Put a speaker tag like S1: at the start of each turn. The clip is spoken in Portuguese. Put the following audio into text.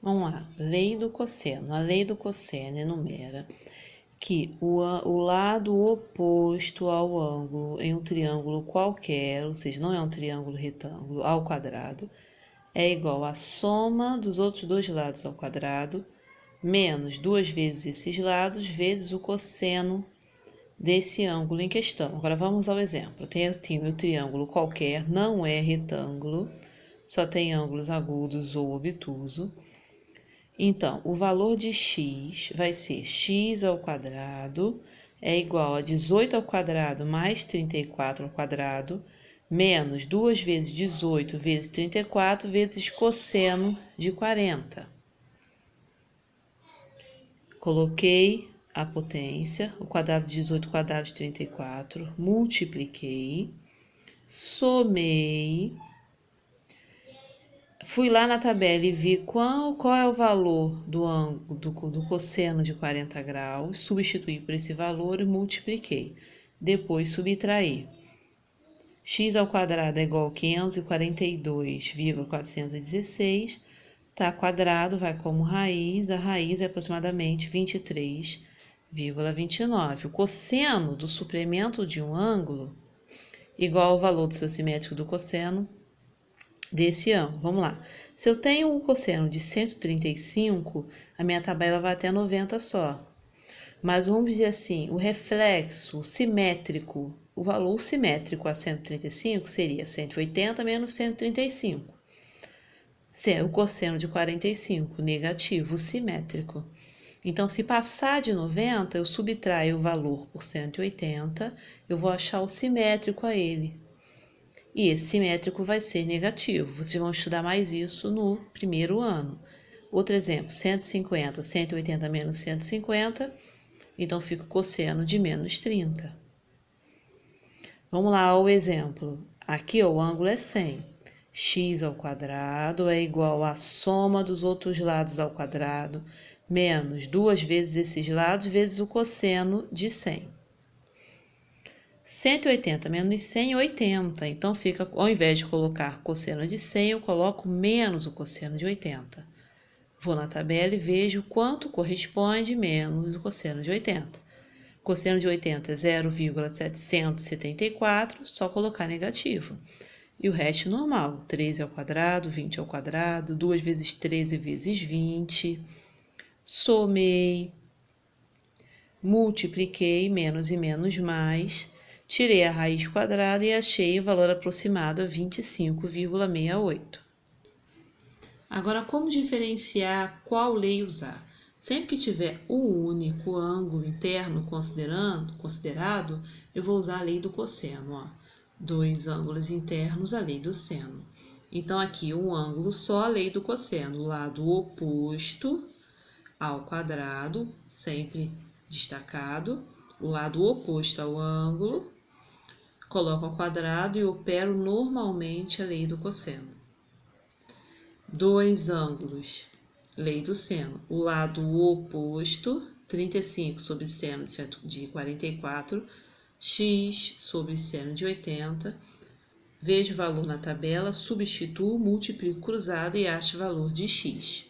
S1: Vamos lá, lei do cosseno. A lei do cosseno enumera que o lado oposto ao ângulo em um triângulo qualquer, ou seja, não é um triângulo retângulo, ao quadrado, é igual à soma dos outros dois lados ao quadrado, menos 2 vezes esses lados, vezes o cosseno desse ângulo em questão. Agora vamos ao exemplo. Eu tenho meu triângulo qualquer, não é retângulo, só tem ângulos agudos ou obtuso. Então, o valor de x vai ser x ao quadrado é igual a 18 ao quadrado mais 34 ao quadrado, menos 2 vezes 18 vezes 34 vezes cosseno de 40. Coloquei a potência, o quadrado de 18, o quadrado de 34, multipliquei, somei, fui lá na tabela e vi qual é o valor do ângulo do cosseno de 40 graus, substituí por esse valor e multipliquei. Depois subtraí. X ao quadrado é igual a 542,416. Tá quadrado, vai como raiz, a raiz é aproximadamente 23,29. O cosseno do suplemento de um ângulo igual ao valor do seu simétrico do cosseno desse ângulo. Vamos lá. Se eu tenho um cosseno de 135, a minha tabela vai até 90 só. Mas vamos dizer assim, o reflexo, o simétrico, o valor simétrico a 135 seria 180 menos 135. O cosseno de 45, negativo, simétrico. Então, se passar de 90, eu subtraio o valor por 180, eu vou achar o simétrico a ele. E esse simétrico vai ser negativo. Vocês vão estudar mais isso no primeiro ano. Outro exemplo, 150, 180 menos 150, então fica o cosseno de menos 30. Vamos lá ao exemplo. Aqui o ângulo é 100. X ao quadrado é igual à soma dos outros lados ao quadrado, menos 2 vezes esses lados, vezes o cosseno de 100. 180 menos 100 é 80, então fica, ao invés de colocar cosseno de 100, eu coloco menos o cosseno de 80. Vou na tabela e vejo quanto corresponde menos o cosseno de 80. Cosseno de 80 é 0,774, só colocar negativo. E o resto normal, 13 ao quadrado, 20 ao quadrado, 2 vezes 13 vezes 20. Somei, multipliquei, menos e menos mais, tirei a raiz quadrada e achei o valor aproximado a 25,68. Agora, como diferenciar qual lei usar? Sempre que tiver um único ângulo interno considerado, eu vou usar a lei do cosseno. Ó. 2 ângulos internos, a lei do seno. Então, aqui, um ângulo só, a lei do cosseno. O lado oposto ao quadrado, sempre destacado. O lado oposto ao ângulo, coloco ao quadrado e opero normalmente a lei do cosseno. 2 ângulos, lei do seno. O lado oposto, 35 sobre seno de 44, x sobre seno de 80. Vejo o valor na tabela, substituo, multiplico cruzado e acho o valor de x.